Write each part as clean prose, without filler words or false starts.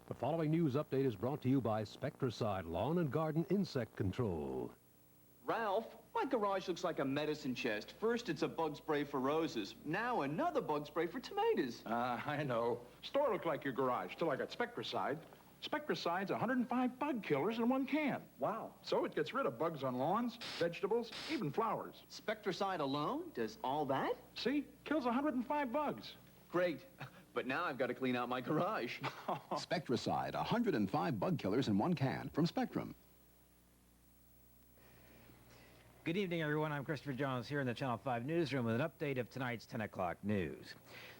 The following news update is brought to you by Spectracide Lawn and Garden Insect Control. Ralph, my garage looks like a medicine chest. First it's a bug spray for roses. Now another bug spray for tomatoes. I know. Store looked like your garage till I got Spectracide. Spectracide's 105 bug killers in one can. Wow. So it gets rid of bugs on lawns, vegetables, even flowers. Spectracide alone does all that? See? Kills 105 bugs. Great. But now I've got to clean out my garage. Spectracide, 105 bug killers in one can from Spectrum. Good evening, everyone. I'm Christopher Jones here in the Channel 5 newsroom with an update of tonight's 10 o'clock news.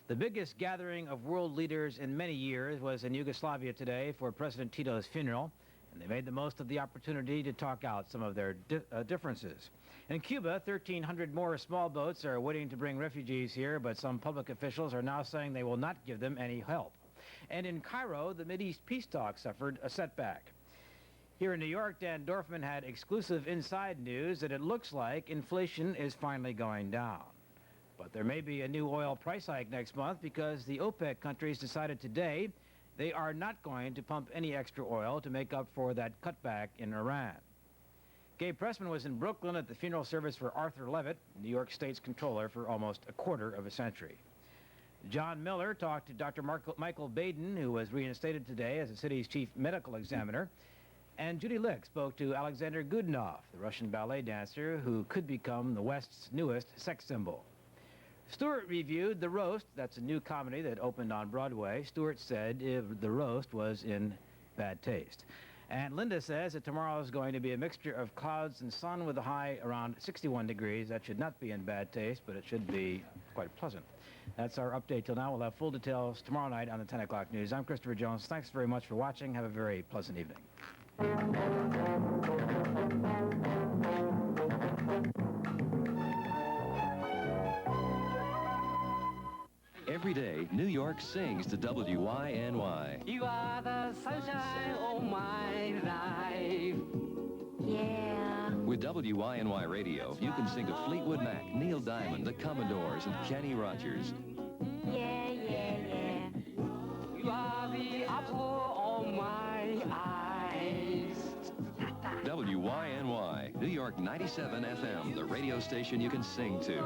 The biggest gathering of world leaders in many years was in Yugoslavia today for President Tito's funeral, and they made the most of the opportunity to talk out some of their differences. In Cuba, 1,300 more small boats are waiting to bring refugees here, but some public officials are now saying they will not give them any help. And in Cairo, the Mideast peace talks suffered a setback. Here in New York, Dan Dorfman had exclusive inside news that it looks like inflation is finally going down. But there may be a new oil price hike next month because the OPEC countries decided today they are not going to pump any extra oil to make up for that cutback in Iran. Gabe Pressman was in Brooklyn at the funeral service for Arthur Levitt, New York State's comptroller for almost a quarter of a century. John Miller talked to Dr. Michael Baden, who was reinstated today as the city's chief medical examiner. And Judy Lick spoke to Alexander Godunov, the Russian ballet dancer who could become the West's newest sex symbol. Stewart reviewed The Roast. That's a new comedy that opened on Broadway. Stewart said The Roast was in bad taste. And Linda says that tomorrow is going to be a mixture of clouds and sun with a high around 61 degrees. That should not be in bad taste, but it should be quite pleasant. That's our update till now. We'll have full details tomorrow night on the 10 o'clock news. I'm Christopher Jones. Thanks very much for watching. Have a very pleasant evening. Every day, New York sings to WYNY. You are the sunshine of my life. Yeah. With WYNY Radio, you can sing to Fleetwood Mac, Neil Diamond, the Commodores, and Kenny Rogers. Yeah, yeah, yeah. You are the apple of my eyes. WYNY, New York 97 FM, the radio station you can sing to.